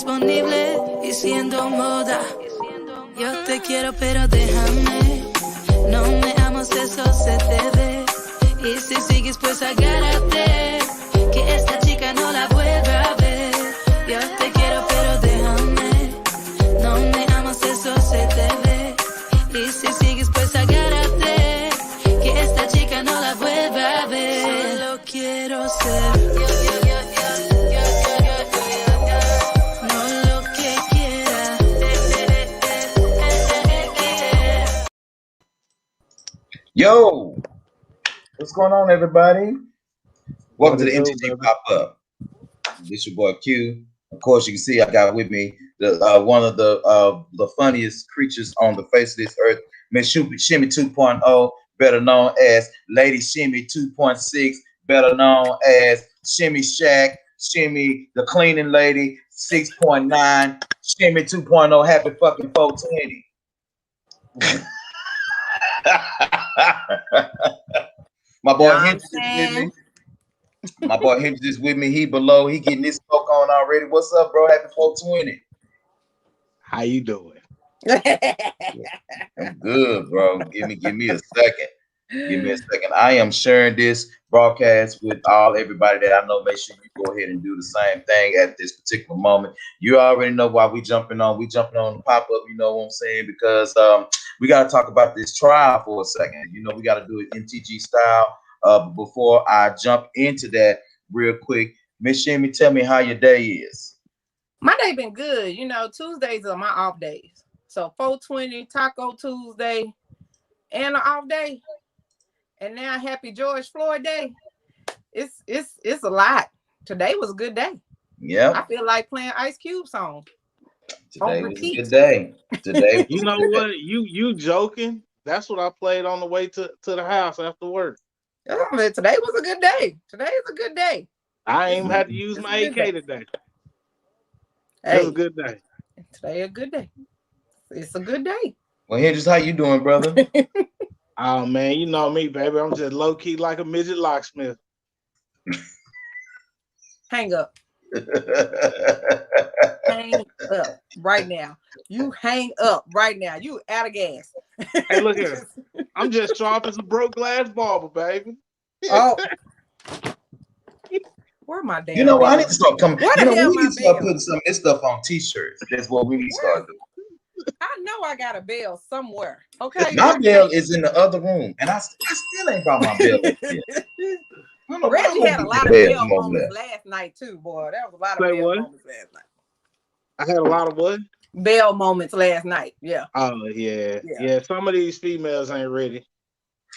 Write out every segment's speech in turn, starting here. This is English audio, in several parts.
disponible y siendo moda. Yo te quiero pero déjame. No me amas, eso se te ve. Y si sigues pues agárrate, que esta chica no la vuelva a ver. Yo te quiero pero déjame. No me amas, eso se te ve. Y si sigues pues agárrate, que esta chica no la vuelva a ver. Solo quiero ser no lo que quiera. Yo, what's going on, everybody? Welcome to the MTG Pop Up. This your boy Q. Of course, you can see I got with me one of the funniest creatures on the face of this earth, Miss Shimmy 2.0, better known as Lady Shimmy 2.6, better known as Shimmy Shack, Shimmy the Cleaning Lady 6.9, Shimmy 2.0. Happy fucking 420. My boy Hendrix is with me. My boy Hendrix is with me. He below. He getting this smoke on already. What's up, bro? Happy 420. How you doing? I'm good, bro. Give me a second. Give me a second. I am sharing this broadcast with everybody that I know. Make sure you go ahead and do the same thing at this particular moment. You already know why we jumping on. We jumping on the pop-up, you know what I'm saying? Because we got to talk about this trial for a second. You know, we got to do it MTG style. Before I jump into that real quick, Miss Shimmy, tell me how your day is. My day been good. You know, Tuesdays are my off days. So 420, Taco Tuesday, and an off day. And now Happy George Floyd Day. It's a lot. Today was a good day. Yeah. I feel like playing Ice Cube song. Today was a good day. Today you know what? You joking? That's what I played on the way to the house after work. Today was a good day. Today is a good day. I ain't had to use my AK today. Hey, it was a good day. Today a good day. It's a good day. Well, Hendrix, how you doing, brother? Oh man, you know me, baby. I'm just low key like a midget locksmith. Hang up. Hang up right now. You hang up right now. You out of gas. Hey, look here. I'm just sharp as a broke glass barber, baby. Oh. Where my damn? You know what? I need to start coming. Where you the know, hell we need to start bell? putting some of this stuff on t-shirts. That's what we need to start doing. I know I got a bell somewhere. Okay. My bell is in the other room, and I still ain't brought my bell. Reggie had a lot of bell moments last night too, boy. That was a lot of bell moments last night. I had a lot of what? Bell moments last night. Yeah. Oh yeah. Some of these females ain't ready.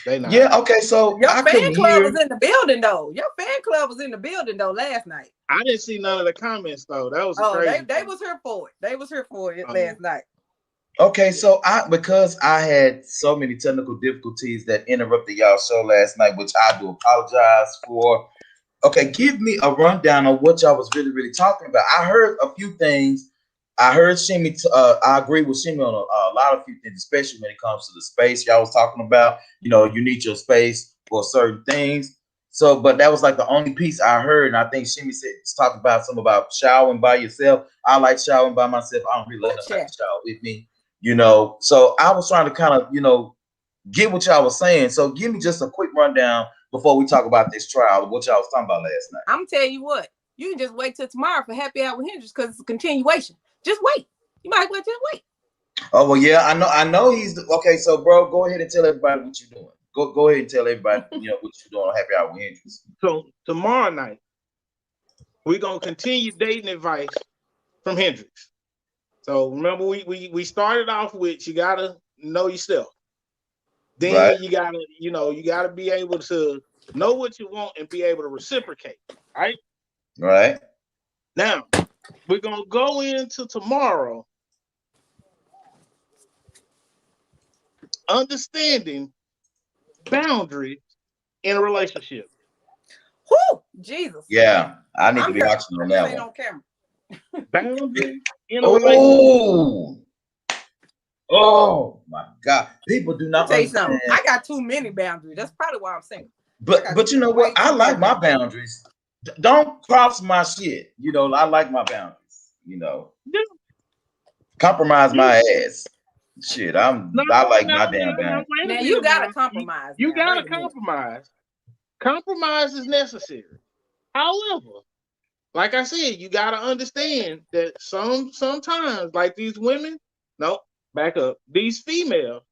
They not. Yeah. Okay. So your fan club was in the building though. Your fan club was in the building though last night. I didn't see none of the comments though. That was crazy. They was here for it. They was here for it last night. Okay, so because I had so many technical difficulties that interrupted y'all show last night, which I do apologize for. Okay, give me a rundown on what y'all was really talking about. I heard a few things. I heard Shimmy. I agree with Shimmy on a lot of few things, especially when it comes to the space y'all was talking about. You know, you need your space for certain things. So, but that was like the only piece I heard, and I think Shimmy talked about something about showering by yourself. I like showering by myself. I don't really let nobody shower with me. You know, so I was trying to kind of, get what y'all was saying. So give me just a quick rundown before we talk about this trial, what y'all was talking about last night. I'm telling you what, you can just wait till tomorrow for Happy Hour with Hendrix because it's a continuation. Just wait. You might as well just wait. Oh, well, yeah, I know he's okay. So, bro, go ahead and tell everybody what you're doing. Go ahead and tell everybody, what you're doing on Happy Hour with Hendrix. So tomorrow night, we're gonna continue dating advice from Hendrix. So remember, we started off with you gotta know yourself. Then you gotta be able to know what you want and be able to reciprocate. Right. Right. Now we're gonna go into tomorrow understanding boundaries in a relationship. Whoo, Jesus. Yeah, I need to be watching on that one. On camera. Boundaries in a relationship. Oh my God! People do not understand. I got too many boundaries. That's probably why I'm single. But you know what? I like my boundaries. Don't cross my shit. I like my boundaries. you know, Yeah. compromise my ass. Shit, I like my damn no, band. wait a Now minute, you gotta now. compromise. You now. gotta Wait a minute. compromise. Compromise is necessary. However, like I said, you gotta understand that sometimes, like these women, no, back up. These females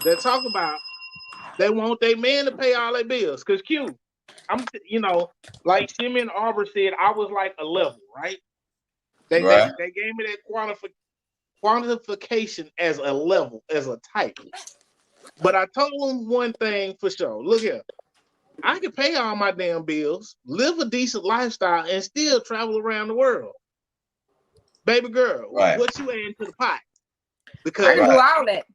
that talk about they want their man to pay all their bills. Cause like Shimmy and Arbor said, I was like a level, right? They Right. gave me that quantification as a level, as a type. But I told them one thing for sure. Look here. I can pay all my damn bills, live a decent lifestyle, and still travel around the world. Baby girl, Right. what you adding to the pot? Because I can do all that.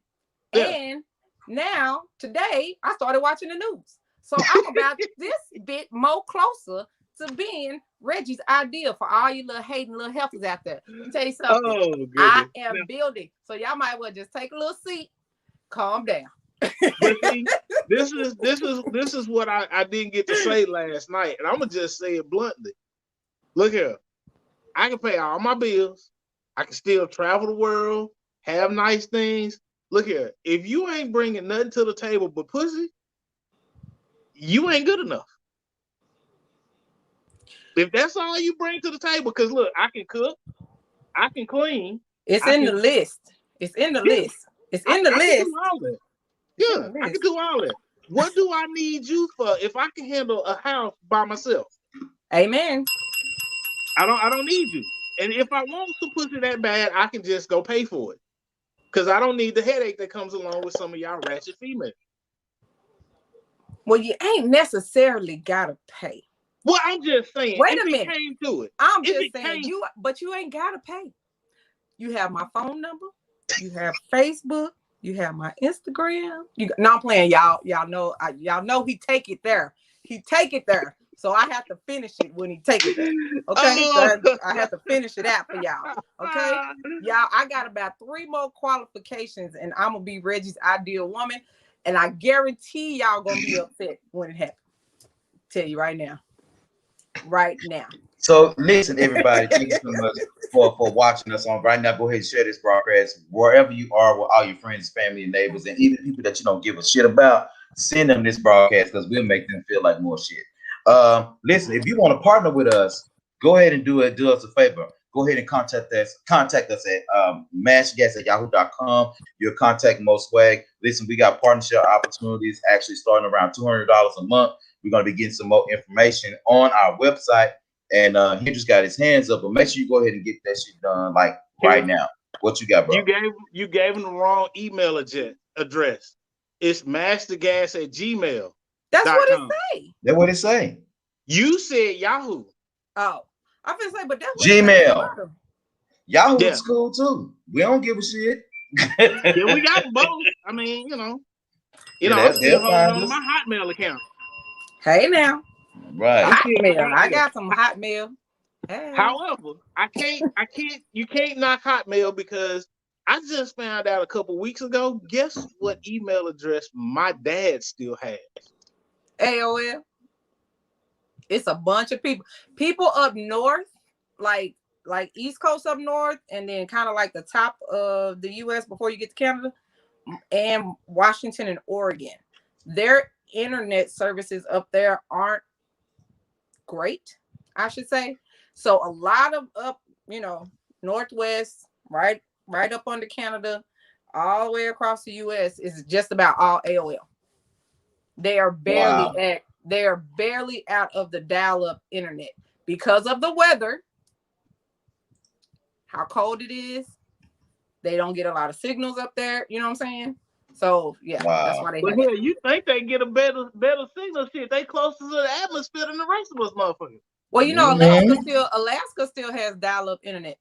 Yeah. And now, today, I started watching the news. So I'm about this bit more closer to being Reggie's ideal for all you little hating little helpers out there. Let me tell you something. Oh, goodness. I am building. So y'all might well just take a little seat, calm down. But see, this is what I didn't get to say last night, and I'm gonna just say it bluntly. Look here, I can pay all my bills. I can still travel the world, have nice things. Look here, if you ain't bringing nothing to the table but pussy, you ain't good enough. If that's all you bring to the table, because look, I can cook, I can clean. It's in the list. It's in the list. It's in the I list. can do all that. Yeah, I can do all that. What do I need you for if I can handle a house by myself? Amen. I don't need you. And if I want some pussy that bad, I can just go pay for it. Because I don't need the headache that comes along with some of y'all ratchet females. Well, you ain't necessarily gotta pay. Well, I'm just saying. Wait a minute. Came to it. I'm just saying but you ain't gotta pay. You have my phone number. You have Facebook. You have my Instagram. I'm playing, y'all. Y'all know he take it there. He take it there. So I have to finish it when he take it there. Okay. So I have to finish it out for y'all. Okay. Y'all, I got about 3 more qualifications and I'm gonna be Reggie's ideal woman. And I guarantee y'all gonna be upset when it happens. Tell you right now. Right now. So listen, everybody, thank you so much for watching us on right now. Go ahead and share this broadcast wherever you are with all your friends, family, and neighbors, and even people that you don't give a shit about. Send them this broadcast because we'll make them feel like more shit. Listen, if you want to partner with us, go ahead and do us a favor. Go ahead and contact us at mashgas@yahoo.com. Your contact Mo Swag. Listen, we got partnership opportunities actually starting around $200 a month. We're going to be getting some more information on our website. And he just got his hands up, but make sure you go ahead and get that shit done like right now. What you got, bro? You gave him the wrong email address. It's mastergas@gmail.com. That's what it say. That's what it say. You said Yahoo. Oh, I feel say, but that's what Gmail. Yahoo Yeah. is cool too. We don't give a shit. Yeah, we got both. I mean, I'm still holding on to my Hotmail account. Hey now. Right. Hotmail. I got some Hotmail. Hey. However, you can't knock Hotmail because I just found out a couple weeks ago. Guess what email address my dad still has? AOL. It's a bunch of people. People up north, like East Coast up north, and then kind of like the top of the US before you get to Canada, and Washington and Oregon. Their internet services up there aren't great, I should say. So a lot of up, Northwest, right up under Canada, all the way across the US is just about all AOL. They are barely out of the dial-up internet because of the weather, how cold it is. They don't get a lot of signals up there. You know what I'm saying? So yeah, that's why they. But here, you think they get a better signal? Shit, they closer to the atmosphere than the rest of us, motherfuckers. Well, Alaska still has dial-up internet.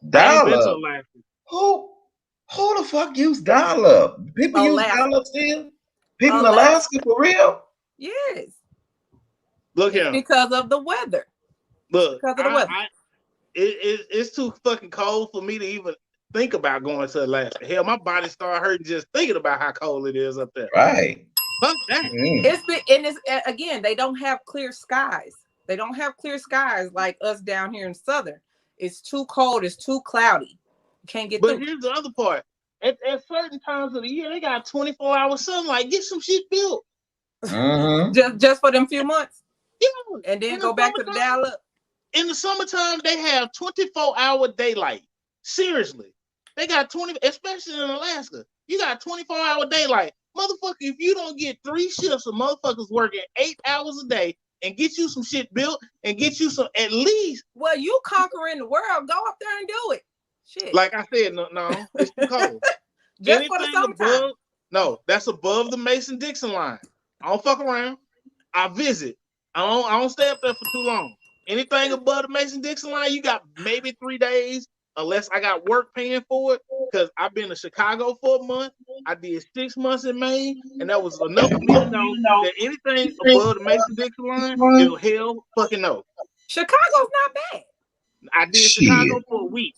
Dial-up. Who the fuck use dial-up? People use dial-up still? People in Alaska for real? Yes. Look here. Because of the weather. Look, because of the weather. It's too fucking cold for me to even think about going to Alaska. Hell, my body started hurting just thinking about how cold it is up there. Right. Fuck that. It's again, they don't have clear skies. They don't have clear skies like us down here in Southern. It's too cold. It's too cloudy. You can't get But through. here's the other part. At certain times of the year, they got 24-hour sunlight. Get some shit built. Just for them few months. Yeah. And then go back to the dial up. In the summertime, they have 24-hour daylight. Seriously. They got 20, especially in Alaska. You got 24-hour daylight. Motherfucker, if you don't get 3 shifts of motherfuckers working 8 hours a day and get you some shit built and get you some at least. Well, you conquering the world. Go up there and do it. Shit. Like I said, no, it's too cold. Just for the summertime. No, that's above the Mason-Dixon line. I don't fuck around. I visit. I don't stay up there for too long. Anything above the Mason-Dixon line, you got maybe 3 days, unless I got work paying for it. Because I've been to Chicago for a month. I did 6 months in Maine, and that was enough for me to know that anything above the Mason-Dixon line is hell fucking no. Chicago's not bad. I did Chicago for a week.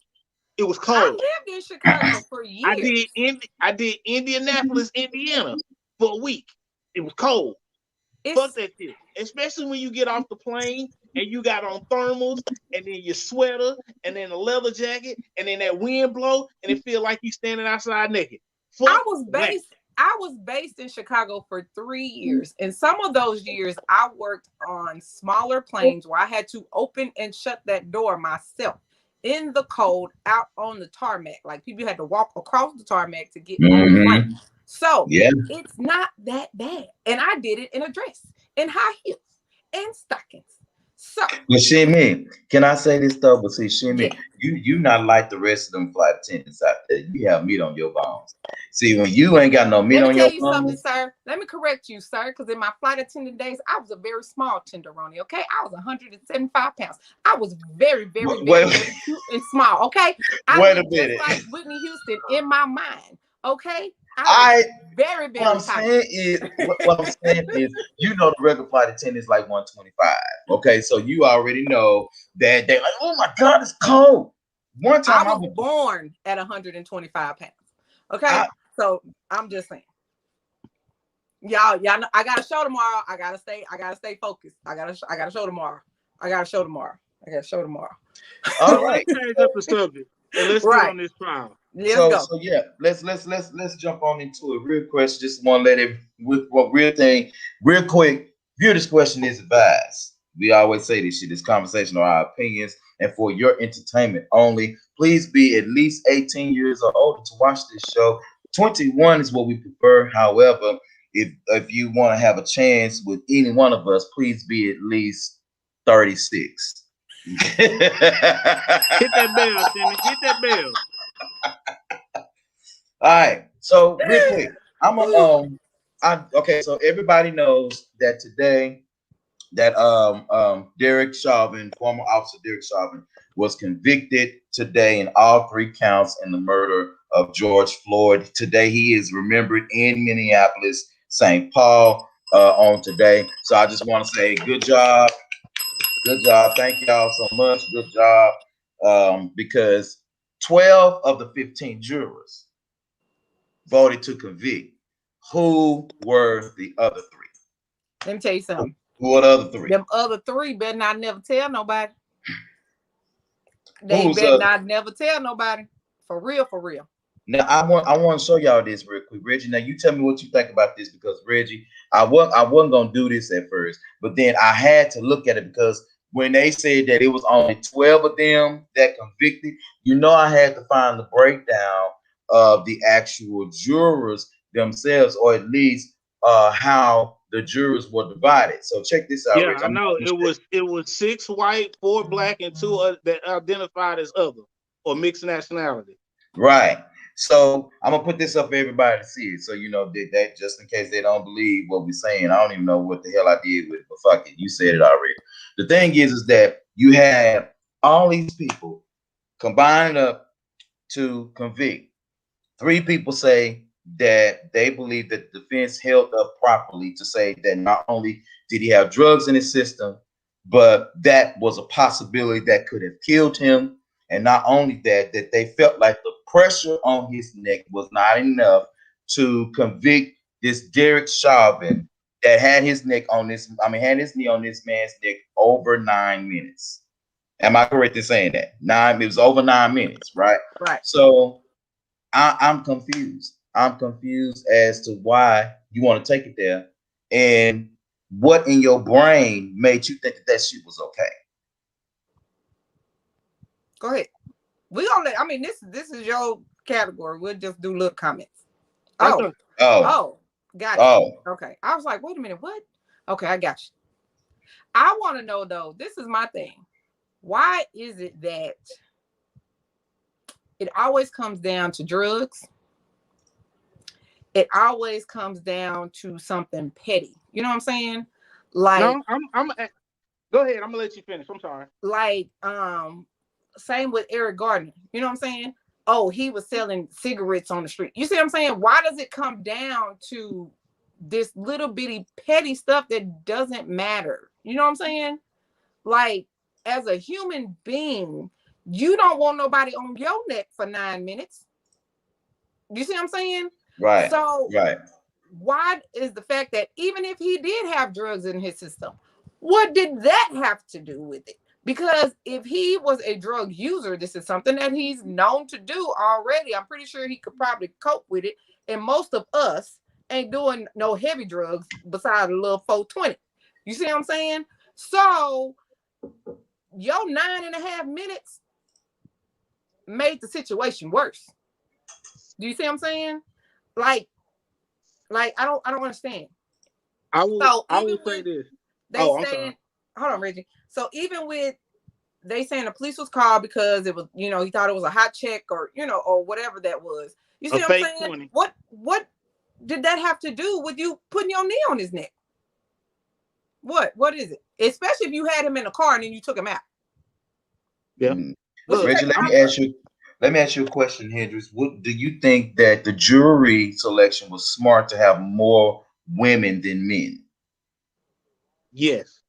It was cold. I lived in Chicago for years. I did Indianapolis, Indiana for a week. It was cold. Fuck that shit. Especially when you get off the plane and you got on thermals and then your sweater and then a leather jacket and then that wind blow and it feel like you standing outside naked. I was based in Chicago for 3 years. And some of those years I worked on smaller planes where I had to open and shut that door myself in the cold out on the tarmac. Like people had to walk across the tarmac to get on the plane. So it's not that bad. And I did it in a dress, in high heels, and stockings. So but Shimmy, can I say this though? But see, Shimmy, you not like the rest of them flight attendants out there. You have meat on your bones. See, when you ain't got no meat on your bones. Let me tell you something, sir. Let me correct you, sir, because in my flight attendant days, I was a very small tenderoni. Okay, I was 175 pounds. I was very, very, very cute and small. Okay, Wait a minute. Just like Whitney Houston in my mind. Okay. Very, very what I'm saying is, you know, the regular flight attendant is like 125. Okay, so you already know that they're like, oh my God, it's cold. One time I was born at 125 pounds. Okay, so I'm just saying, y'all know, I got a show tomorrow. I gotta stay focused. I got a show tomorrow. All right, let's change up the subject and let's get on this trial. So yeah, let's jump on into it real quick. Just want to let it real quick. Viewer's question is advised. We always say this shit. This conversation are our opinions and for your entertainment only. Please be at least 18 years or older to watch this show. 21 is what we prefer. However, if you want to have a chance with any one of us, please be at least 36. Hit that bell, Timmy. Hit that bell. All right, so real quick, so everybody knows that today that Derek Chauvin, former officer Derek Chauvin, was convicted today in all 3 counts in the murder of George Floyd. Today he is remembered in Minneapolis, St. Paul on today. So I just want to say good job. Thank y'all so much. Good job. Because 12 of the 15 jurors voted to convict. Who were the other 3? Let me tell you something. Who were the other 3? Them other 3 better not never tell nobody. They better not never tell nobody. For real. Now I want to show y'all this real quick, Reggie. Now you tell me what you think about this, because Reggie, I wasn't gonna do this at first, but then I had to look at it because when they said that it was only 12 of them that convicted, I had to find the breakdown of the actual jurors themselves, or at least how the jurors were divided. So check this out. Yeah, Rich. I know it was 6 white, 4 black, and 2 that identified as other or mixed nationality. Right. So I'm gonna put this up for everybody to see it. So that just in case they don't believe what we're saying. I don't even know what the hell I did with it, but fuck it, you said it already. The thing is that you have all these people combining up to convict. 3 people say that they believe that the defense held up properly to say that not only did he have drugs in his system, but that was a possibility that could have killed him. And not only that they felt like the pressure on his neck was not enough to convict this Derek Chauvin that had his neck on this. I mean, had his knee on this man's neck over 9 minutes. Am I correct in saying that? It was over 9 minutes, right? Right. So I'm confused. I'm confused as to why you want to take it there, and what in your brain made you think that shit was okay. Go ahead. We gonna let. I mean, this is your category. We'll just do little comments. Oh, got it. Okay. I was like, wait a minute, what? Okay, I got you. I want to know though. This is my thing. Why is it that it always comes down to drugs? It always comes down to something petty. You know what I'm saying? Like, no, I'm go ahead. I'm gonna let you finish. I'm sorry. Like, same with Eric Gardner. You know what I'm saying? Oh, he was selling cigarettes on the street. You see what I'm saying? Why does it come down to this little bitty petty stuff that doesn't matter? You know what I'm saying? Like, as a human being, you don't want nobody on your neck for 9 minutes. You see what I'm saying? Right. So, right. Why is the fact that even if he did have drugs in his system, what did that have to do with it? Because if he was a drug user, this is something that he's known to do already. I'm pretty sure he could probably cope with it. And most of us ain't doing no heavy drugs besides a little 420. You see what I'm saying? So your 9.5 minutes made the situation worse. Do you see what I'm saying? Like I don't understand. I will say this. Hold on, Reggie. So even with they saying the police was called because it was, he thought it was a hot check or, or whatever that was. You see what I'm saying? 20. What did that have to do with you putting your knee on his neck? What is it? Especially if you had him in a car and then you took him out. Yeah. Look, Reggie, let me ask you a question, Hendrix. What do you think that the jury selection was smart to have more women than men? Yes.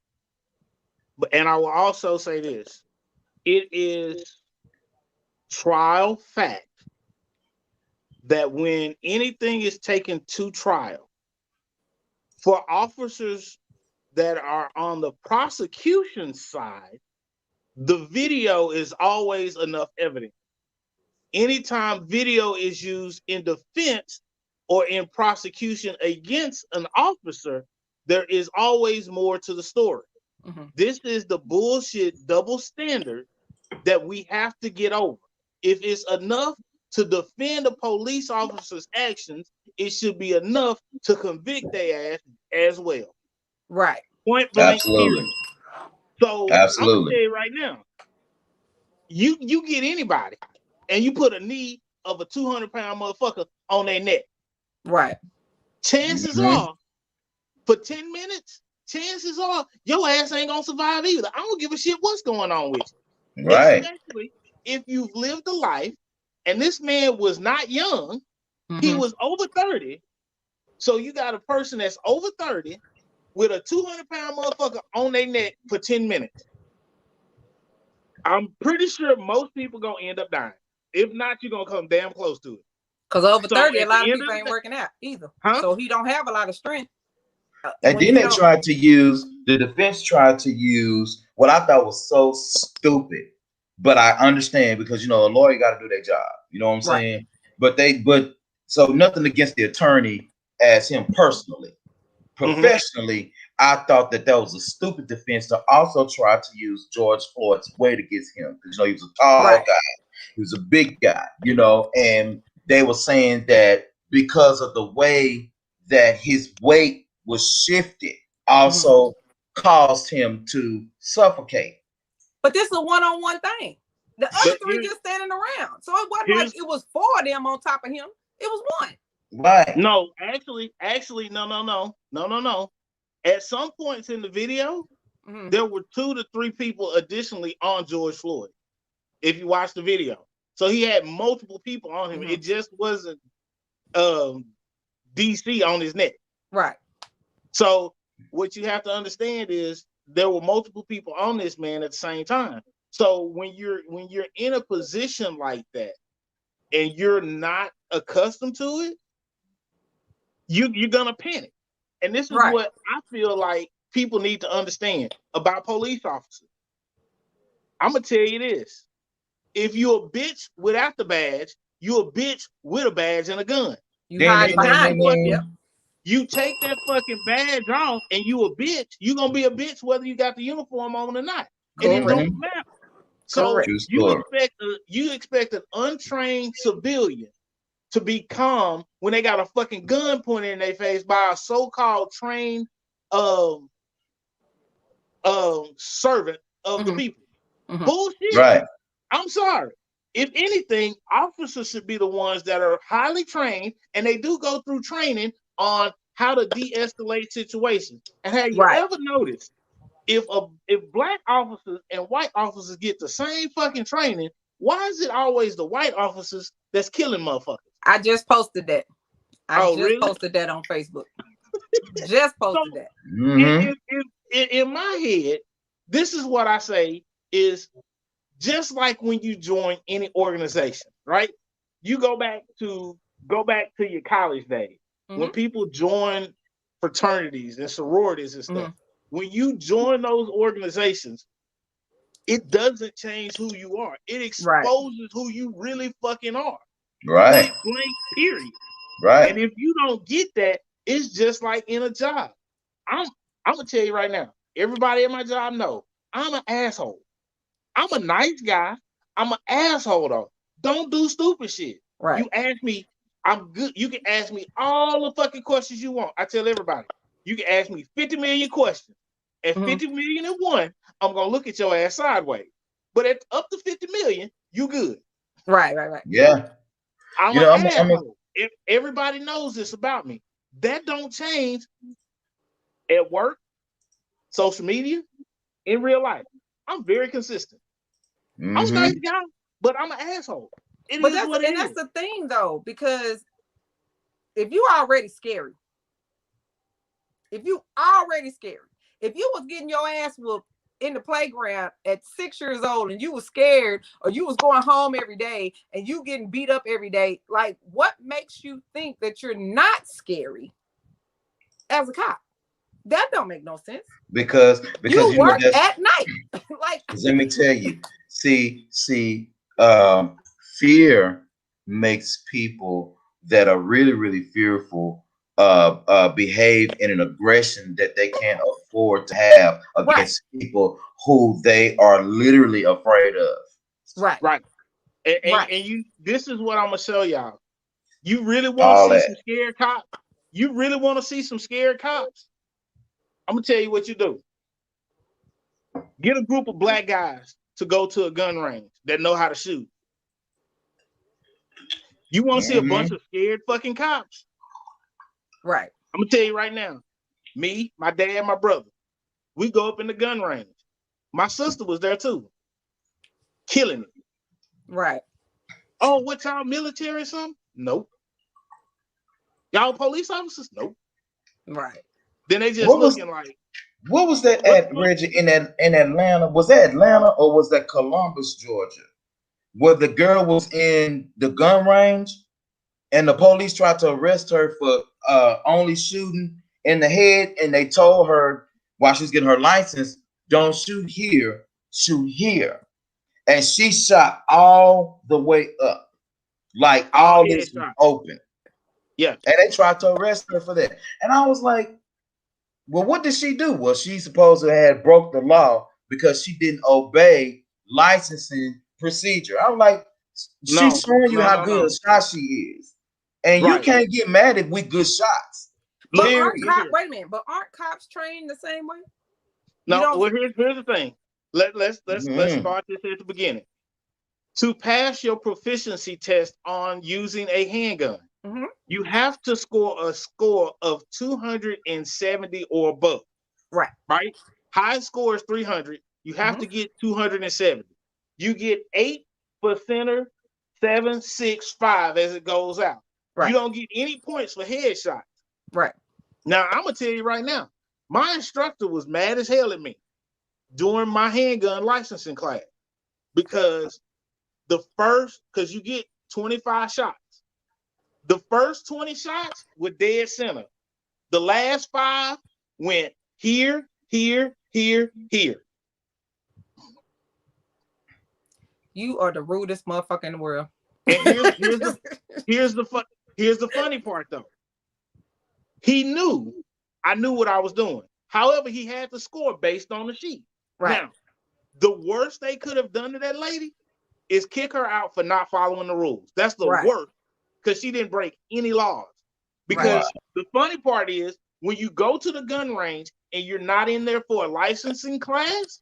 And I will also say this. It is trial fact that when anything is taken to trial, for officers that are on the prosecution side, the video is always enough evidence. Anytime video is used in defense or in prosecution against an officer, there is always more to the story. Mm-hmm. This is the bullshit double standard that we have to get over. If it's enough to defend a police officer's actions, it should be enough to convict their ass as well. Right. Point blank. Absolutely. Period. So I'm gonna tell you right now, you get anybody and you put a knee of a 200-pound motherfucker on their neck. Right. Chances are, for 10 minutes, chances are your ass ain't gonna survive either. I don't give a shit what's going on with you. Right. Especially if you've lived a life, and this man was not young, he was over 30. So you got a person that's over 30 with a 200-pound motherfucker on their neck for 10 minutes. I'm pretty sure most people gonna end up dying. If not, you're gonna come damn close to it. Because over 30, a lot of people ain't working out either. Huh? So he don't have a lot of strength. And then the defense tried to use what I thought was so stupid. But I understand because, a lawyer got to do their job. You know what I'm saying? But so nothing against the attorney as him personally. Professionally, I thought that was a stupid defense to also try to use George Floyd's weight against him. Because, he was a tall guy. He was a big guy, and they were saying that because of the way that his weight was shifted also caused him to suffocate. But this is a one-on-one thing. The other three just standing around. So it wasn't like it was 4 of them on top of him. It was 1. Right. No, actually, no. At some points in the video, there were 2 to 3 people additionally on George Floyd. If you watch the video. So he had multiple people on him. It just wasn't DC on his neck. Right. So what you have to understand is there were multiple people on this man at the same time. So when you're in a position like that and you're not accustomed to it, you're gonna panic. And this is Right. what I feel like people need to understand about police officers. I'm gonna tell you this: if you're a bitch without the badge, you're a bitch with a badge and a gun. You Ding, hide ding, ding, behind ding, it. ding. Yep. You take that fucking badge off and you a bitch, you're gonna be a bitch whether you got the uniform on or not. And it Correct. don't matter. So Correct. True you story. expect an untrained civilian to be calm when they got a fucking gun pointed in their face by a so-called trained servant of the Mhm. people. Mhm. Bullshit. Right. I'm sorry. If anything, officers should be the ones that are highly trained, and they do go through training on how to de-escalate situations. And have you Right. ever noticed if black officers and white officers get the same fucking training, why is it always the white officers that's killing motherfuckers? I just posted that. Oh, really? Posted that on Facebook. Just So posted that. Mm-hmm. in my head, this is what I say is just like when you join any organization, right? You go back to your college days when Mhm. people join fraternities and sororities and stuff. Mhm. When you join those organizations, it doesn't change who you are. It Right. exposes who you really fucking are. Right. Point blank, period. Right. And if you don't get that, it's just like in a job. I'm gonna tell you right now, everybody at my job know I'm an asshole. I'm a nice guy. I'm an asshole though. Don't do stupid shit. Right. You ask me, I'm good. You can ask me all the fucking questions you want. I tell everybody, you can ask me 50 million questions. At Mhm. 50 million and one, I'm gonna look at your ass sideways. But at up to 50 million, you good. Right. Yeah. I'm You an know, asshole. If everybody knows this about me, that don't change at work, social media, in real life. I'm very consistent. I'm a nice mm-hmm. guy, but I'm an asshole. It But is what it is. that's the thing though, because if you already scary, if you was getting your ass whooped in the playground at 6 years old and you was scared, or you was going home every day and you getting beat up every day, like what makes you think that you're not scary as a cop? That don't make no sense. Because You you know work that's at night. Like, let me tell you. See, fear makes people that are really, really fearful behave in an aggression that they can't afford to have right, against people who they are literally afraid of. right, Right. And, right. and you this is what I'm gonna show y'all. You really want to All see that. some scared cops? You really want to see some scared cops? I'm gonna tell you what you do. Get a group of black guys to go to a gun range that know how to shoot. You want to see a bunch Mm-hmm. of scared fucking cops? Right. I'm gonna tell you right now. Me, my dad, my brother, we go up in the gun range. My sister was there too, killing it. Right. Oh, what y'all military or something? Nope. Y'all police officers? Nope. Right. Then they just What was looking like, what was that what the at fuck? Reggie in Atlanta? Was that Atlanta or was that Columbus, Georgia? Where the girl was in the gun range and the police tried to arrest her for only shooting in the head, and they told her while she was getting her license, don't shoot here, shoot here. And she shot all the way up. Like All all this was headshot. open. Yeah. And they tried to arrest her for that. And I was like, well, what did she do? Well, she supposed to have broke the law because she didn't obey licensing procedure. I'm like, she's No, showing you no, how no, good no. a shot she is. And you Right. can't get mad if we good shots. But Look, Period. aren't look cops, here. wait a minute, but aren't cops trained the same way? You No, don't. well, here's the thing. Let's Mhm. start this at the beginning. To pass your proficiency test on using a handgun, Mhm. you have to score a score of 270 or above. Right. Right? High score is 300. You have Mhm. to get 270. You get 8 for center, 7, 6, 5 as it goes out. Right. You don't get any points for headshots. Right. Now, I'm gonna tell you right now, my instructor was mad as hell at me during my handgun licensing class because because you get 25 shots. The first 20 shots were dead center. The last 5 went here, here, here, here. You are the rudest motherfucker in the world. And here's the funny part though. He knew I knew what I was doing. However, he had to score based on the sheet. Right. Now, the worst they could have done to that lady is kick her out for not following the rules. That's the worst, because she didn't break any laws. Because the funny part is, when you go to the gun range and you're not in there for a licensing class,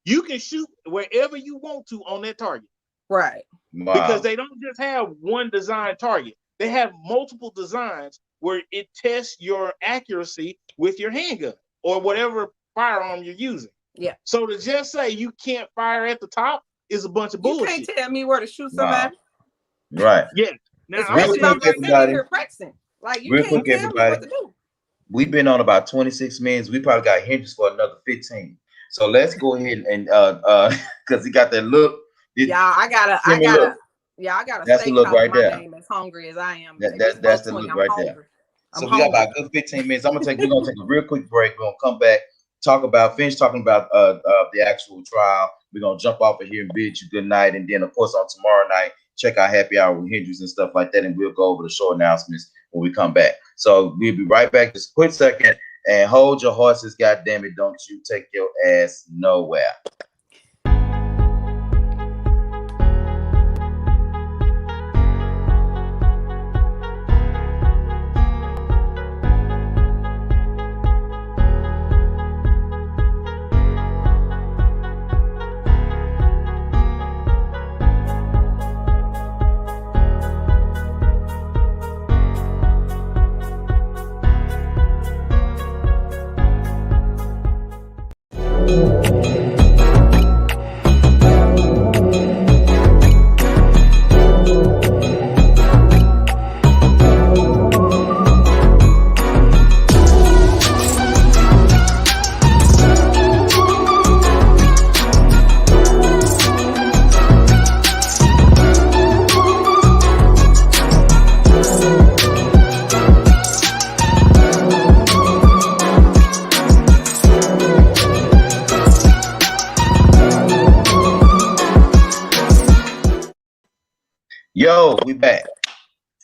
you can shoot wherever you want to on that target. Right. Wow. Because they don't just have one design target. They have multiple designs where it tests your accuracy with your handgun or whatever firearm you're using. Yeah. So to just say you can't fire at the top is a bunch of bullshit. You can't tell me where to shoot somebody. Right. Yeah. Now, especially if I'm just sitting here practicing. Like, you can't tell me what to do. We've been on about 26 minutes. We probably got hinges for another 15. So let's go ahead and because he got that look. I gotta That's the look right there. Name as hungry as I am. That's the look right there. So we got about a good 15 minutes. We're gonna take a real quick break. We're gonna come back, finish talking about the actual trial. We're gonna jump off of here and bid you good night. And then of course on tomorrow night, check our happy hour with Hendrix and stuff like that. And we'll go over the show announcements when we come back. So we'll be right back. Just a quick second and hold your horses. God damn it. Don't you take your ass nowhere. Yo, we back.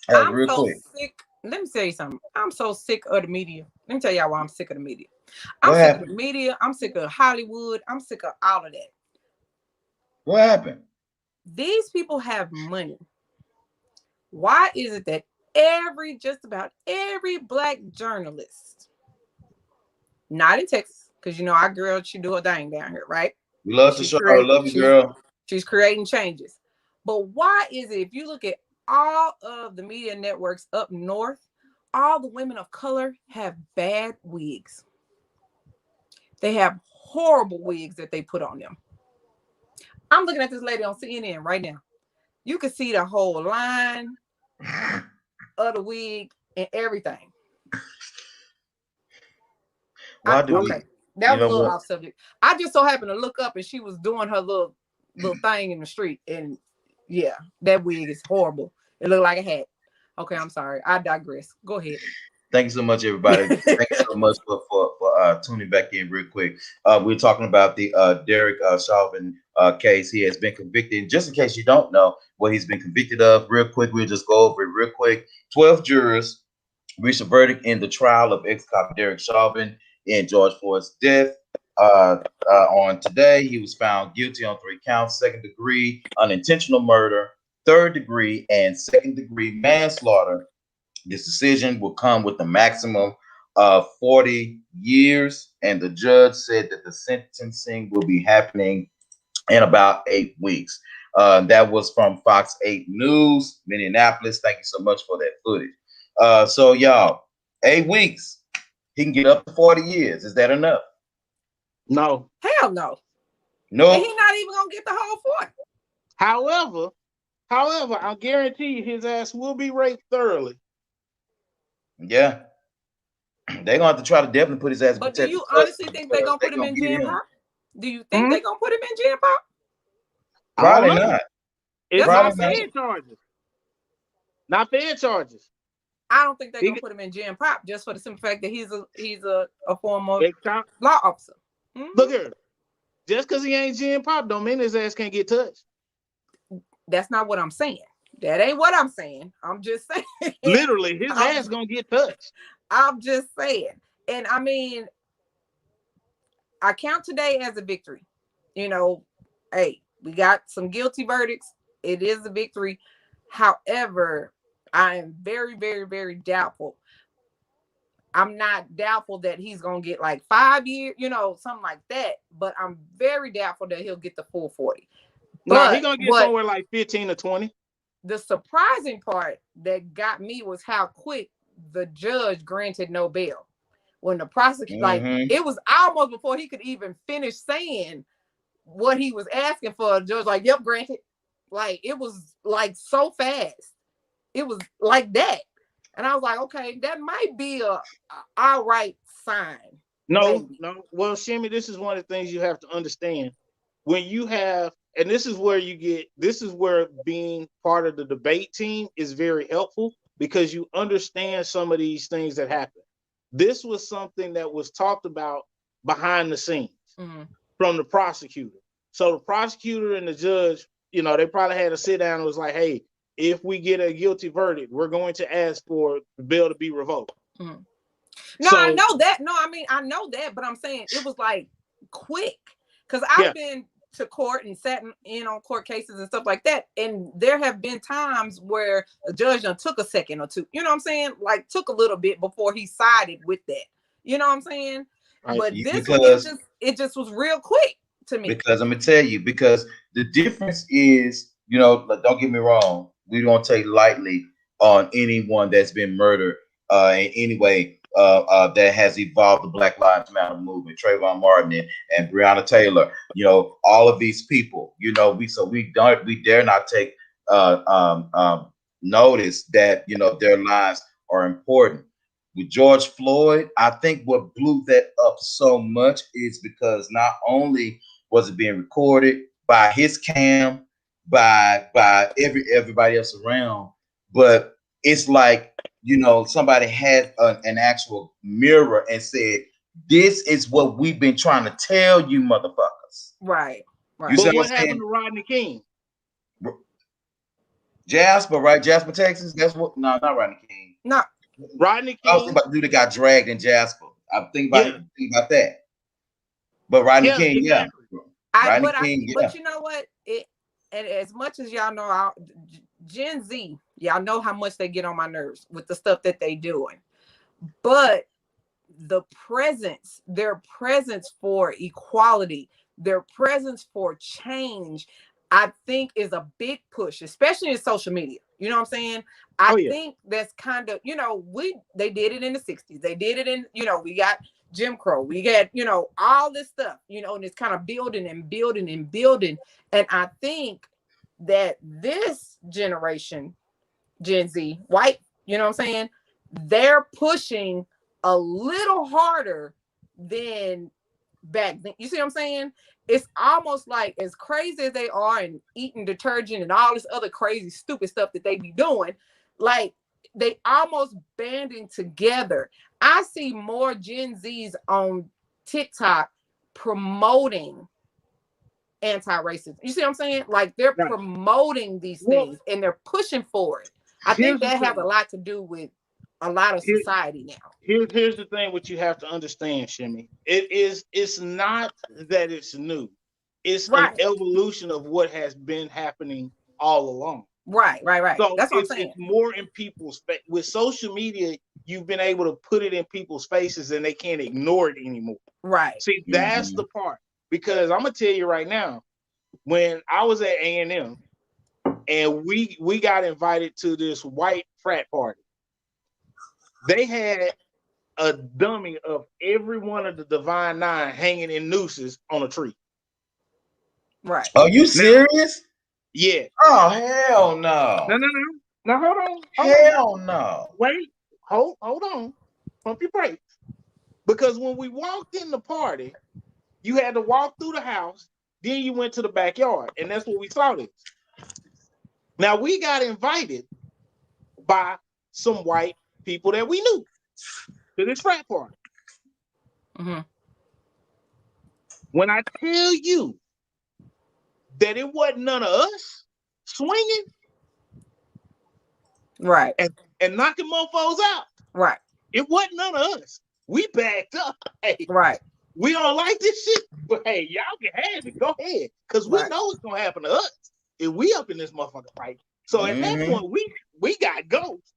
I'm so sick. Let me tell you something. I'm so sick of the media. Let me tell y'all why I'm sick of the media. I'm sick of the media. I'm sick of Hollywood. I'm sick of all of that. What happened? These people have money. Why is it that just about every black journalist, not in Texas, because our girl, she do her thing down here, right? We love to show her. Love you, girl. She's creating changes. But why is it, if you look at all of the media networks up north, all the women of color have bad wigs. They have horrible wigs that they put on them. I'm looking at this lady on CNN right now. You can see the whole line of the wig and everything. That was a little off subject. I just so happened to look up and she was doing her little thing in the street, and yeah, that wig is horrible. It looked like a hat. Okay, I'm sorry. I digress. Go ahead. Thank you so much, everybody. Thank you so much for tuning back in real quick. We're talking about the Derek Chauvin case. He has been convicted. Just in case you don't know what he's been convicted of, real quick, we'll just go over it real quick. 12 jurors reached a verdict in the trial of ex-cop Derek Chauvin in George Floyd's death. On today, he was found guilty on 3 counts: 2nd degree unintentional murder, 3rd degree, and 2nd degree manslaughter. This decision will come with a maximum of 40 years, and the judge said that the sentencing will be happening in about 8 weeks. That was from Fox 8 News, Minneapolis. Thank you so much for that footage. So y'all, 8 weeks, he can get up to 40 years. Is that enough? No. Hell no. No. And he's not even gonna get the whole 40. However, I guarantee you his ass will be raped thoroughly. Yeah. They're gonna have to try to definitely put his ass. But do you honestly think they're gonna put him in Gen Pop? Do you think they're gonna put him in Gen Pop? Probably not. It's not fed charges. Not fed charges. I don't think they're He gonna put him in Gen Pop just for the simple fact that he's a former ex-cop. law officer. Look here, just because he ain't Gen Pop don't mean his ass can't get touched. That's not what I'm saying. That ain't what I'm saying. I'm just saying. Literally, his ass gonna get touched. I'm just saying. And I mean, I count today as a victory. You know, hey, we got some guilty verdicts. It is a victory. However, I am very, very, very doubtful. I'm not doubtful that he's going to get like 5 years, you know, something like that. But I'm very doubtful that he'll get the full 40. No, he's going to get somewhere like 15 or 20. The surprising part that got me was how quick the judge granted no bail. When the prosecutor, like, it was almost before he could even finish saying what he was asking for, the judge like, yep, granted. Like, it was like so fast. It was like that. And I was like, okay, that might be a all right sign. No. Well, Shimmy, this is one of the things you have to understand. When you have, and this is where being part of the debate team is very helpful, because you understand some of these things that happen. This was something that was talked about behind the scenes from the prosecutor. So the prosecutor and the judge, you know, they probably had a sit down and was like, hey, if we get a guilty verdict, we're going to ask for the bail to be revoked. No, I know that. No, I mean, I know that, but I'm saying it was like quick, because I've been to court and sat in on court cases and stuff like that. And there have been times where a judge took a second or two, you know what I'm saying? Like, took a little bit before he sided with that. You know what I'm saying? Right. But this one, it just was real quick to me. Because I'm going to tell you, because the difference is, you know, don't get me wrong, we don't take lightly on anyone that's been murdered in any way that has evolved the Black Lives Matter movement. Trayvon Martin and Breonna Taylor, you know, all of these people, you know, we dare not take notice that, you know, their lives are important. With George Floyd, I think what blew that up so much is because not only was it being recorded by his cam, by everybody else around, but it's like, you know, somebody had an actual mirror and said, this is what we've been trying to tell you, motherfuckers. Right. You but what happened to Rodney King? Jasper, right? Jasper, Texas. That's what. No, not Rodney King. No, Rodney King. I was thinking about the dude that got dragged in Jasper. I'm thinking about that. But Rodney King, exactly. But you know what? And as much as y'all know, Gen Z, y'all know how much they get on my nerves with the stuff that they doing. But their presence for equality, their presence for change, I think is a big push, especially in social media. You know what I'm saying? I think that's kind of, you know, they did it in the 60s. They did it in, you know, we got Jim Crow. We got, you know, all this stuff, you know, and it's kind of building and building and building. And I think that this generation, Gen Z, white, you know what I'm saying? They're pushing a little harder than back then. You see what I'm saying? It's almost like, as crazy as they are and eating detergent and all this other crazy, stupid stuff that they be doing, like, they almost banding together. I see more Gen Zs on TikTok promoting anti-racism. You see what I'm saying? Like, they're promoting these things and they're pushing for it. I think that has a lot to do with a lot of society now. Here's the thing, what you have to understand, Shimmy. It's not that it's new. It's an evolution of what has been happening all along. Right. So that's what I'm saying. It's more in people's face. With social media, you've been able to put it in people's faces and they can't ignore it anymore. Right. See, that's the part. Because I'm gonna tell you right now, when I was at A&M and we got invited to this white frat party, they had a dummy of every one of the Divine Nine hanging in nooses on a tree. Right. Are you serious? Yeah. Oh, hell no. No. Now hold on. Hell no. Wait. Hold on. Pump your brakes. Because when we walked in the party, you had to walk through the house, then you went to the backyard, and that's what we saw this. Now we got invited by some white people that we knew to this frat party. Mm-hmm. When I tell you that it wasn't none of us swinging Right. and knocking mofos out, Right. it wasn't none of us. We backed up. Hey, Right. we don't like this shit, but hey, y'all can have it. Go ahead, because we know it's gonna happen to us if we up in this motherfucker fight. So at that point, we got ghosts.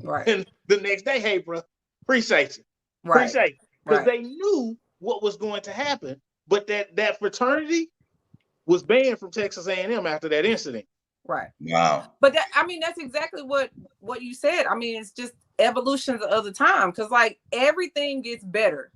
Right. And the next day, hey, bro, appreciate you. Right. Appreciate you. Because they knew what was going to happen, but that fraternity was banned from Texas A&M after that incident. Right. Wow. But that, I mean, that's exactly what you said. I mean, it's just evolutions of the time, because like everything gets better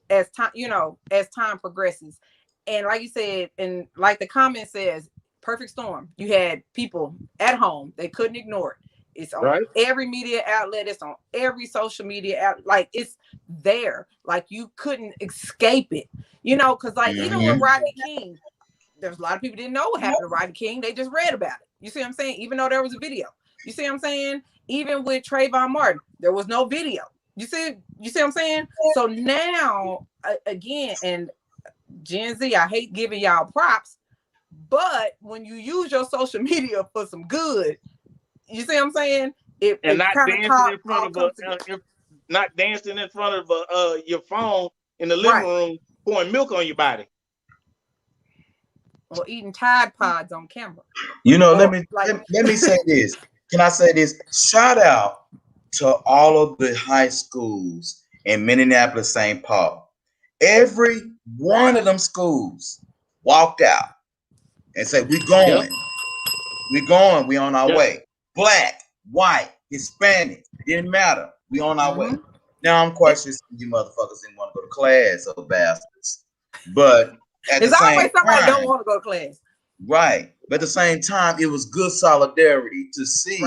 as time, you know, as time progresses. And like you said, and like the comment says, perfect storm. You had people at home, they couldn't ignore it. It's on every media outlet. It's on every social media outlet. Like, it's there. Like, you couldn't escape it. You know, because like even with Rodney King, there's a lot of people didn't know what happened to Rodney King. They just read about it. You see what I'm saying? Even though there was a video. You see what I'm saying? Even with Trayvon Martin, there was no video. You see what I'm saying? So now, again, and Gen Z, I hate giving y'all props, but when you use your social media for some good, you see what I'm saying? And not dancing in front of your phone in the living room, pouring milk on your body, or eating Tide Pods on camera. You know, let me say this. Can I say this? Shout out to all of the high schools in Minneapolis, St. Paul. Every one of them schools walked out and said, "We're going. We're going. We on our way." Black, white, Hispanic, didn't matter. We on our way. Now I'm quite sure you motherfuckers didn't want to go to class, or bastards. But at there's the same always somebody time, don't want to go to class. Right. But at the same time, it was good solidarity to see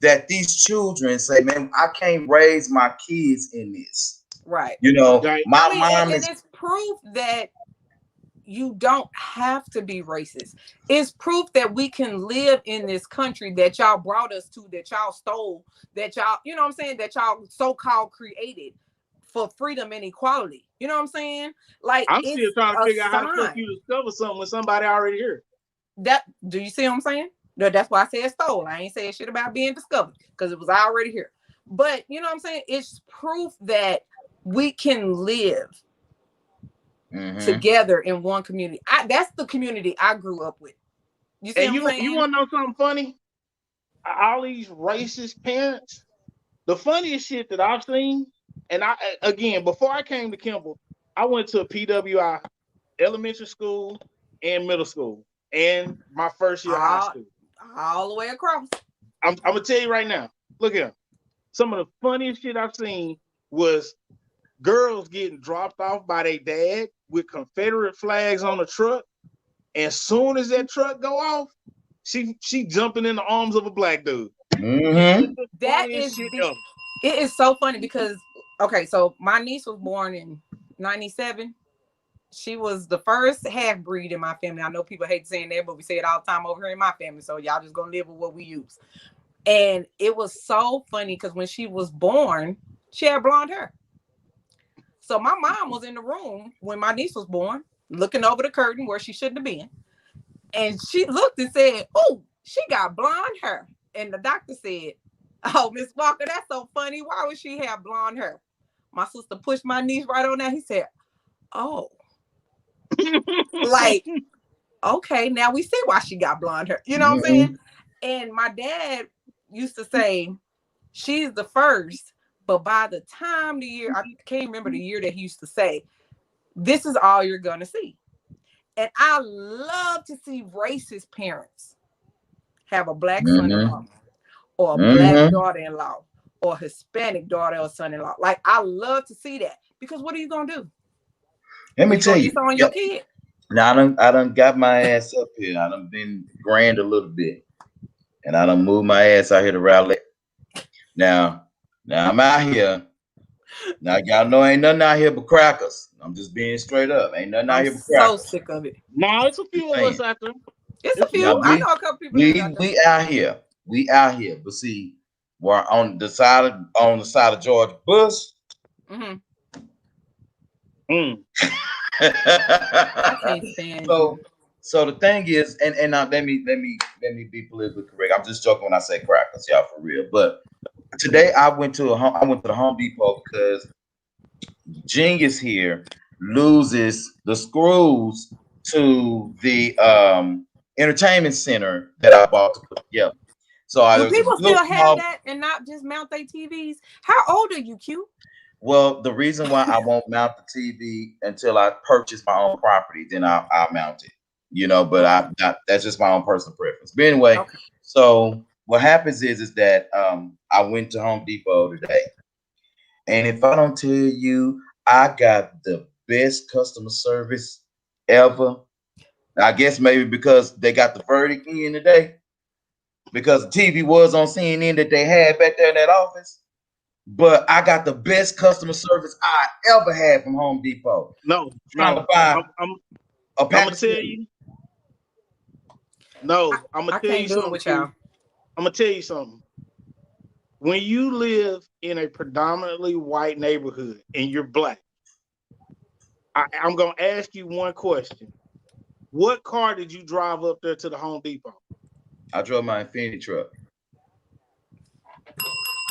that these children say, "Man, I can't raise my kids in this." Right. You know, my mom is. It's proof that you don't have to be racist. It's proof that we can live in this country that y'all brought us to, that y'all stole, that y'all, you know what I'm saying, that y'all so-called created for freedom and equality. You know what I'm saying? Like, I'm still trying to figure out how the fuck you discover something when somebody already heard. That, do you see what I'm saying? No, that's why I said stole. I ain't saying shit about being discovered, because it was already here. But you know what I'm saying? It's proof that we can live together in one community. That's the community I grew up with. You see what I'm saying? You want to know something funny? All these racist parents, the funniest shit that I've seen, and again, before I came to Kimball, I went to a PWI elementary school and middle school and my first year of high school. All the way across. I'm going to tell you right now, look here. Some of the funniest shit I've seen was girls getting dropped off by their dad with Confederate flags on the truck. And soon as that truck go off, she jumping in the arms of a black dude. That is it is so funny because, okay, so my niece was born in 97. She was the first half breed in my family. I know people hate saying that, but we say it all the time over here in my family. So y'all just gonna live with what we use. And it was so funny because when she was born, she had blonde hair. So my mom was in the room when my niece was born, looking over the curtain where she shouldn't have been. And she looked and said, "Oh, she got blonde hair." And the doctor said, "Oh, Miss Walker, that's so funny. Why would she have blonde hair?" My sister pushed my niece right on that. He said, "Oh." Like, okay, now we see why she got blonde hair. You know what I'm saying? And my dad used to say, "She's the first," but by the time the year, I can't remember the year that he used to say, "This is all you're gonna see." And I love to see racist parents have a black son-in-law or a black daughter-in-law or a Hispanic daughter or son-in-law. Like, I love to see that, because what are you gonna do? Let me tell you. On your kid? Now I done got my ass up here. I done been grand a little bit, and I done moved my ass out here to Raleigh. Now I'm out here. Now y'all know ain't nothing out here but crackers. I'm just being straight up. Ain't nothing out here but crackers. So sick of it. No, it's a few of us out there. It's a few. I know a couple people. We out here. We out here. But see, were on the side of George Bush. Mm-hmm. Mm. I can't stand you. So the thing is, and now let me be politically correct. I'm just joking when I say crackers, y'all, for real. But today I went to the Home Depot because Genius here loses the screws to the entertainment center that I bought to put together. So Do there was a people little still have small. that and not just mount their TVs? How old are you, Q? Well, the reason why I won't mount the TV until I purchase my own property, then I'll mount it. You know, but that's just my own personal preference. But anyway, Okay. so what happens is that I went to Home Depot today, and if I don't tell you, I got the best customer service ever. I guess maybe because they got the verdict in today, because the TV was on CNN that they had back there in that office. But I got the best customer service I ever had from Home Depot. No, Trying to no. buy I'm a gonna package. tell you. No, I'm gonna I tell you can't do it something. with y'all. I'm gonna tell you something. When you live in a predominantly white neighborhood and you're black, I'm gonna ask you one question. What car did you drive up there to the Home Depot? I drove my Infinity truck.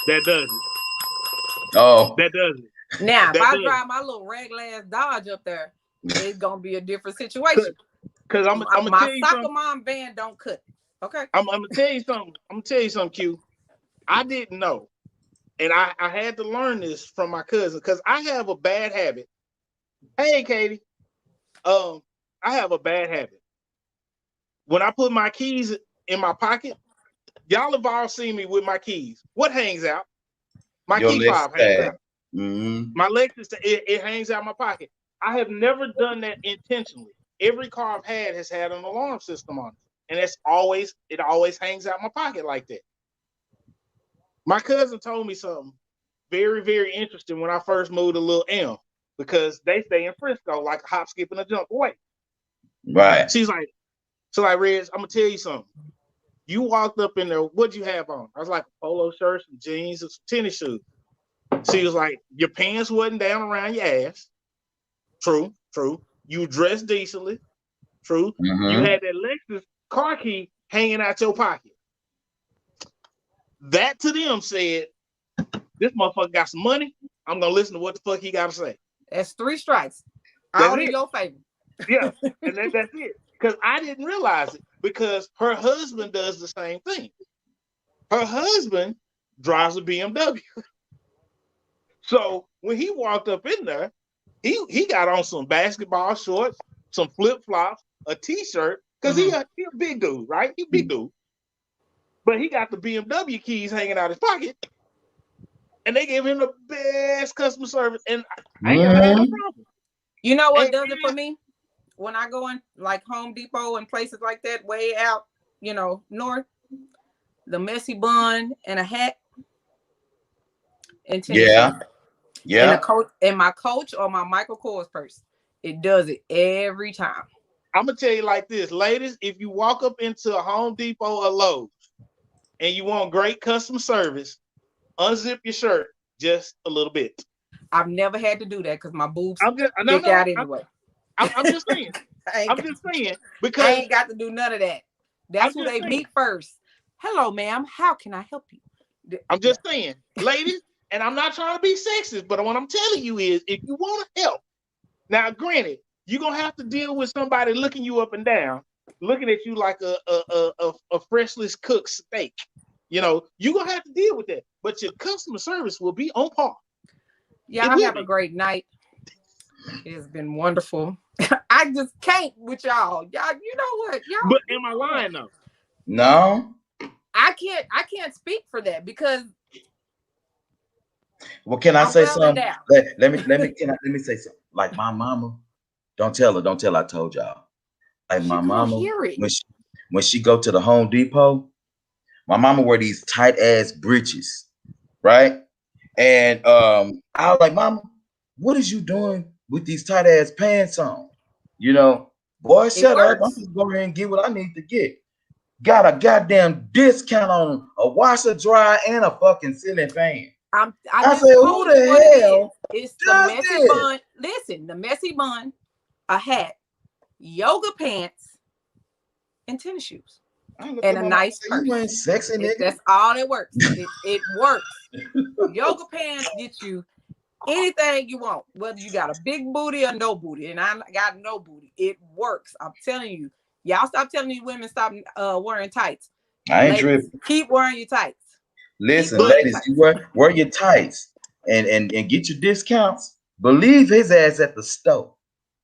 That does it. Oh, That does it. Now, if That I does drive my little regular ass Dodge up there, it's gonna be a different situation. Because I'm gonna My tell you soccer something. mom van don't cut it. Okay. I'm gonna tell you something. I'm gonna tell you something, Q. I didn't know. And I had to learn this from my cousin because I have a bad habit. Hey, Katie. I have a bad habit. When I put my keys in my pocket, y'all have all seen me with my keys. What hangs out? My your key Lexus fob hangs tag. out. Mm-hmm. My Lexus, it hangs out my pocket. I have never done that intentionally. Every car I've had has had an alarm system on it. And it always hangs out my pocket like that. My cousin told me something very, very interesting when I first moved to Little M, because they stay in Frisco like a hop, skip, and a jump away. She's She's like, Reg, I'm gonna tell you something. You walked up in there, what'd you have on? I was like, a polo shirt, some jeans, and some tennis shoes. She was like, your pants wasn't down around your ass. True. You dressed decently. True. Mm-hmm. You had that Lexus car key hanging out your pocket. That to them said, this motherfucker got some money. I'm gonna listen to what the fuck he got to say. That's 3 strikes. That's All in it. your favor. Yeah, and that's it. Because I didn't realize it, because her husband does the same thing. Her husband drives a BMW. So when he walked up in there, he got on some basketball shorts, some flip-flops, a t-shirt, because he a big dude, right? He a big dude. But he got the BMW keys hanging out his pocket, and they gave him the best customer service, and I ain't never had no problem. You know what does it for me? When I go in like Home Depot and places like that, way out, north, the messy bun and a hat. And yeah. And my Coach or my Michael Kors purse. It does it every time. I'm gonna tell you like this, ladies. If you walk up into a Home Depot or Lowe's and you want great customer service, unzip your shirt just a little bit. I've never had to do that because my boobs stick out anyway. I'm just saying. Because I ain't got to do none of that. That's who they meet first. Hello, ma'am. How can I help you? I'm just saying, ladies. And I'm not trying to be sexist, but what I'm telling you is, if you want to help, now granted, you're gonna have to deal with somebody looking you up and down, looking at you like a freshly cooked steak. You're gonna have to deal with that. But your customer service will be on par. Y'all have a great night. It's been wonderful. I just can't with y'all. Y'all, you know what? Y'all. But am I lying though? No. I can't speak for that because. Well, can I say something? Let me say something. Like my mama, don't tell her I told y'all. Like my mama, when she go to the Home Depot, my mama wear these tight ass breeches, right? And I was like, Mama, what is you doing with these tight ass pants on? Boy, shut up. I'm just going ahead and get what I need to get. got a goddamn discount on a washer, dryer, and a fucking ceiling fan. I I just said, who told you the what it hell is. It's the does messy this? bun. Listen, the messy bun, a hat, yoga pants, and tennis shoes. And a nice purse. You ain't sexy, nigga. That's all that works. It works. Yoga pants get you anything you want, whether you got a big booty or no booty. And I got no booty. It works. I'm telling you. Y'all stop telling these women stop wearing tights. I ain't Ladies, tripping. keep wearing your tights. Listen, ladies, you wear your tights and get your discounts. Believe his ass at the store.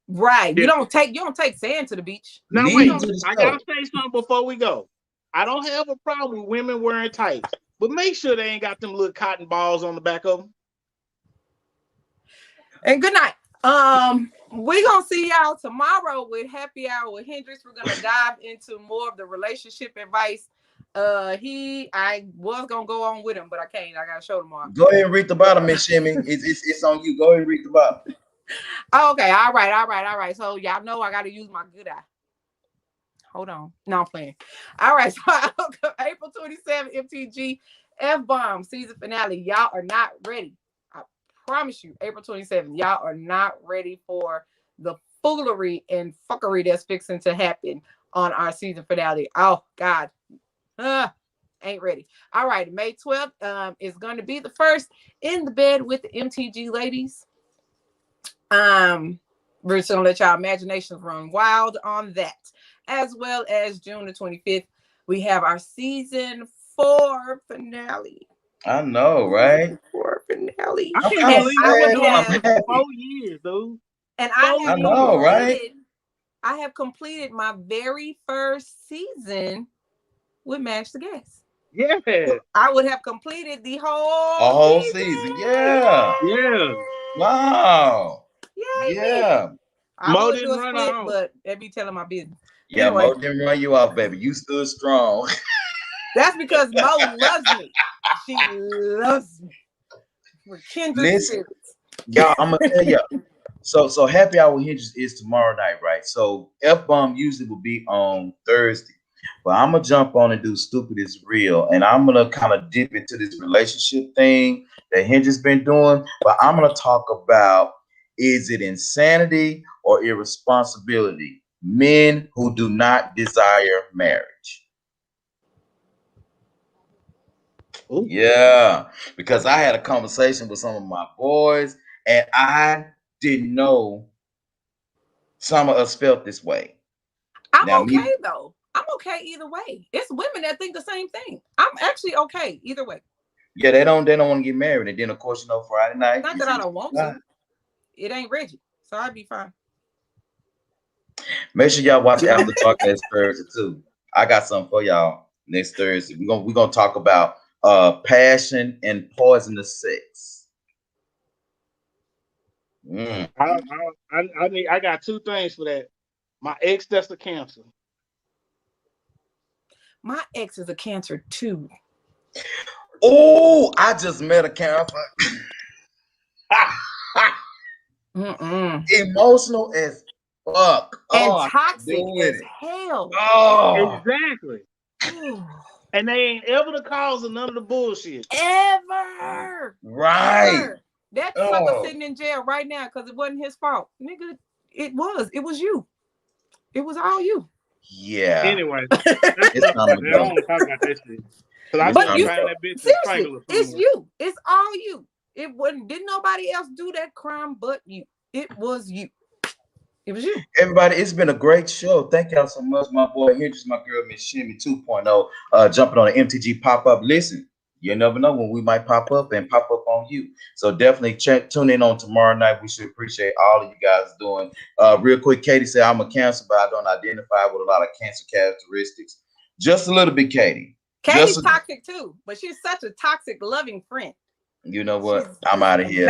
Right. You don't take sand to the beach. Now Leave wait, to the I store. gotta say something before we go. I don't have a problem with women wearing tights, but make sure they ain't got them little cotton balls on the back of them. And good night. We're gonna see y'all tomorrow with Happy Hour with Hendrix. We're gonna dive into more of the relationship advice. I was gonna go on with him, but I can't. I gotta show tomorrow. Go ahead and read the bottom, Miss Shimmy. It's on you. Go ahead and read the bottom. Okay, all right. So y'all know I gotta use my good eye. Hold on. No, I'm playing. All right, so April 27th, MTG F-Bomb season finale. Y'all are not ready. I promise you, April 27th, y'all are not ready for the foolery and fuckery that's fixing to happen on our season finale. Oh, God. Ain't ready. All right, May 12th is going to be the first In the Bed with the MTG ladies. We're just gonna let y'all imaginations run wild on that, as well as June the 25th. We have our season 4 finale. I know, right? 4 finale. I can't believe I've been doing it for 4 years, dude. And I know, right? I have completed my very first season with Mash the Gas. Yeah. I would have completed the whole season. Yeah. Yeah. Wow. Yeah. I Mo would didn't do a run split, out. but that'd be telling my business. Yeah, Anyway. Mo didn't run you off, baby. You stood strong. That's because Mo loves me. She loves me. We're kindred spirits. Y'all, I'm gonna tell y'all. So Happy Hour with Hendrix is tomorrow night, right? So F-Bomb usually will be on Thursday. But I'm gonna jump on and do Stupid is Real, and I'm gonna kind of dip into this relationship thing that Hendrix been doing. But I'm gonna talk about, is it insanity or irresponsibility? Men who do not desire marriage. Ooh. Yeah, because I had a conversation with some of my boys, and I didn't know some of us felt this way. I'm okay though. I'm okay either way. It's women that think the same thing. I'm actually okay either way. Yeah, they don't want to get married, and then of course, Friday night. Not that I don't want to. It ain't Reggie, so I'd be fine. Make sure y'all watch After Talk next Thursday too. I got something for y'all next Thursday. We're gonna talk about passion and poisonous sex. I got 2 things for that. My ex, that's a Cancer. My ex is a Cancer too. Oh, I just met a Cancer. Emotional as fuck. And toxic as hell. Oh, exactly. And they ain't ever the cause of none of the bullshit. Ever. Right. Ever. That sucker sitting in jail right now because it wasn't his fault. Nigga, it was you. It was all you. Yeah. Anyway, it's not I don't want to talk about that shit. Because I just find that bitch seriously, it's you. It's all you. It wasn't. Didn't nobody else do that crime but you. It was you. It was you. Everybody, it's been a great show. Thank y'all so much. My boy, here's my girl, Miss Shimmy 2.0, jumping on the MTG Pop Up. Listen, you never know when we might pop up on you. So definitely tune in on tomorrow night. We should appreciate all of you guys doing. Real quick, Katie said, I'm a Cancer, but I don't identify with a lot of Cancer characteristics. Just a little bit, Katie. Katie's toxic too, but she's such a toxic, loving friend. You know what? I'm out of here.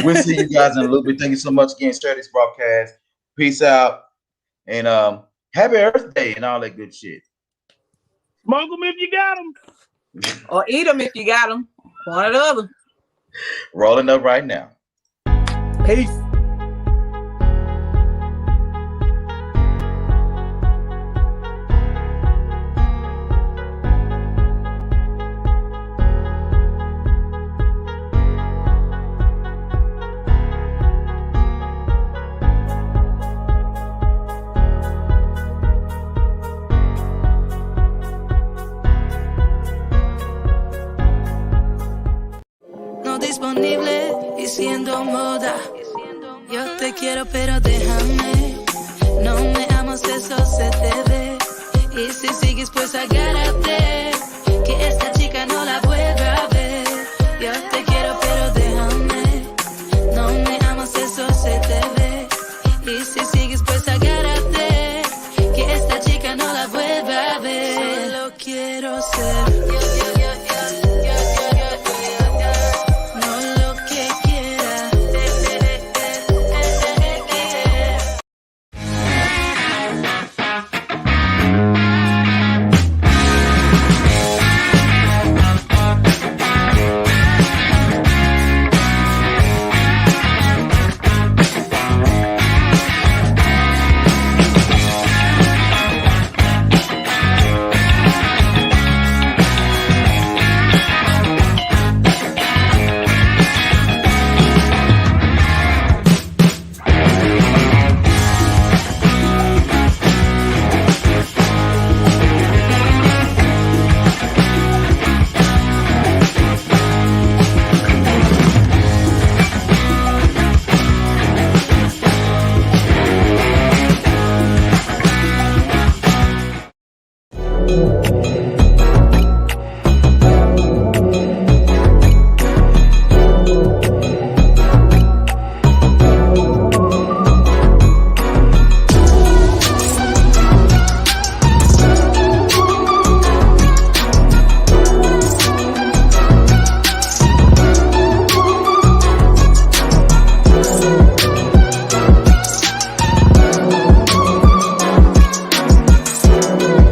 We'll see you guys in a little bit. Thank you so much again. Share this broadcast. Peace out. And happy Earth Day and all that good shit. Smoke them if you got them. Or eat them if you got them. One or the other. Rolling up right now. Peace. te quiero, pero déjame. No me amas, eso se te ve. Y si sigues, pues agárrate.